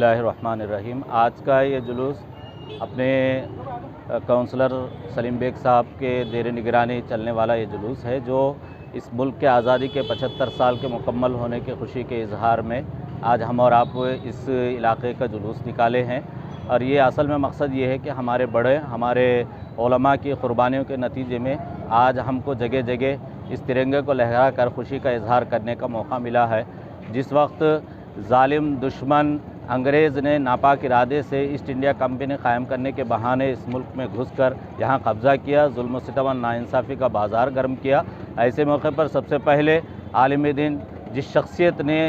बिस्मिल्लाहिर्रहमानिर्रहीम। आज का ये जुलूस अपने काउंसलर सलीम बेग साहब के ज़ेर निगरानी चलने वाला ये जुलूस है, जो इस मुल्क के आज़ादी के 75 साल के मुकम्मल होने की खुशी के इजहार में आज हम और आप इस इलाक़े का जुलूस निकाले हैं। और ये असल में मकसद ये है कि हमारे बड़े, हमारे उलमा की क़ुरबानियों के नतीजे में आज हमको जगह जगह इस तिरंगे को लहरा कर खुशी का इजहार करने का मौका मिला है। जिस वक्त ज़ालिम दुश्मन अंग्रेज़ ने नापाक इरादे से ईस्ट इंडिया कंपनी क़ायम करने के बहाने इस मुल्क में घुसकर यहाँ कब्ज़ा किया, जुल्म सितम और नाइंसाफ़ी का बाज़ार गर्म किया, ऐसे मौके पर सबसे पहले आलिम दीन जिस शख्सियत ने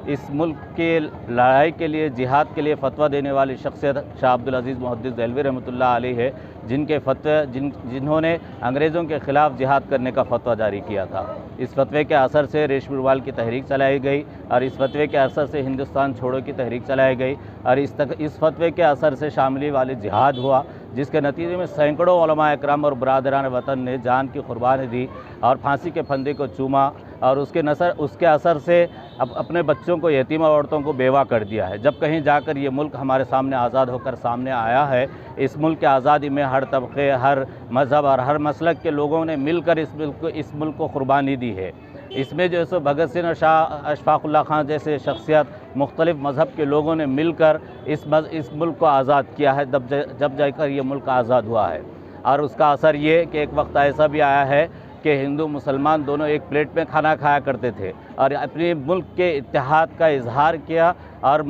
इस मुल्क के लड़ाई के लिए, जिहाद के लिए फ़तवा देने वाली शख्सियत शाह अब्दुल अज़ीज़ मुहद्दिस देहलवी रहमतुल्लाह अलैह है, जिनके फतवे जिन्होंने अंग्रेज़ों के ख़िलाफ़ जिहाद करने का फ़तवा जारी किया था। इस फतवे के असर से रेशमीवाल की तहरीक चलाई गई और इस फतवे के असर से हिंदुस्तान छोड़ो की तहरीक चलाई गई और इस फतवे के असर से शामिली वाली जिहाद हुआ, जिसके नतीजे में सैकड़ों उलमा इकराम और बरादरान वतन ने जान की कुर्बानी दी और फांसी के फंदे को चूमा और उसके असर से अब अपने बच्चों को, यतीम औरतों को बेवा कर दिया है। जब कहीं जाकर ये मुल्क हमारे सामने आज़ाद होकर सामने आया है, इस मुल्क की आज़ादी में हर तबके, हर मज़हब और हर मसलक के लोगों ने मिलकर इस मुल्क को कुर्बानी दी है। इसमें जो है भगत सिंह और शाह अशफाक़ुल्लाह खां जैसे शख्सियत, मुख्तलिफ़ मज़हब के लोगों ने मिलकर इस मुल्क को आज़ाद किया है, जब जाकर ये मुल्क आज़ाद हुआ है। और उसका असर ये कि एक वक्त ऐसा भी आया है कि हिंदू मुसलमान दोनों एक प्लेट में खाना खाया करते थे और अपने मुल्क के इत्तेहाद का इजहार किया। और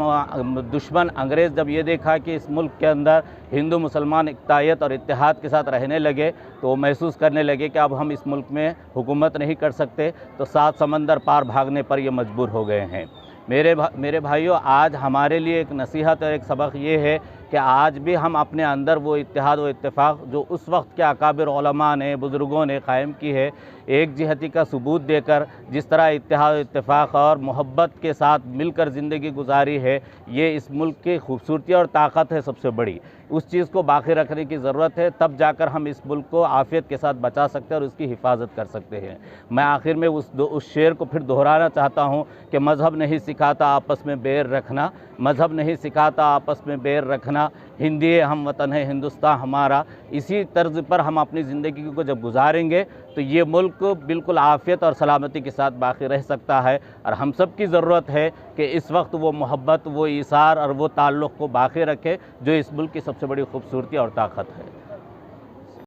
दुश्मन अंग्रेज़ जब ये देखा कि इस मुल्क के अंदर हिंदू मुसलमान इक्तायत और इत्तेहाद के साथ रहने लगे, तो वो महसूस करने लगे कि अब हम इस मुल्क में हुकूमत नहीं कर सकते, तो 7 समंदर पार भागने पर ये मजबूर हो गए हैं। मेरे भाइयों, आज हमारे लिए एक नसीहत और एक सबक ये है कि आज भी हम अपने अंदर वो इत्तेहाद व इत्तेफाक जो उस वक्त के अकाबिर उलमा ने, बुज़ुर्गों ने कायम की है, एक जिहती का सबूत देकर जिस तरह इत्तेहाद, इत्तेफाक और मोहब्बत के साथ मिलकर ज़िंदगी गुजारी है, ये इस मुल्क की खूबसूरती और ताकत है सबसे बड़ी। उस चीज़ को बाकी रखने की ज़रूरत है, तब जाकर हम इस मुल्क को आफ़ियत के साथ बचा सकते हैं और उसकी हिफाजत कर सकते हैं। मैं आखिर में उस शेर को फिर दोहराना चाहता हूँ कि मज़हब नहीं सिखाता आपस में बैर रखना, मज़हब नहीं सिखाता आपस में बैर रखना, हिंदी है हम वतन है हिंदुस्तान हमारा। इसी तर्ज पर हम अपनी ज़िंदगी को जब गुजारेंगे तो ये मुल्क बिल्कुल आफ़ियत और सलामती के साथ बाकी रह सकता है। और हम सब की ज़रूरत है कि इस वक्त वो मोहब्बत, वो ईसार और वो ताल्लुक़ को बाकी रखे जो इस मुल्क की सबसे बड़ी खूबसूरती और ताकत है।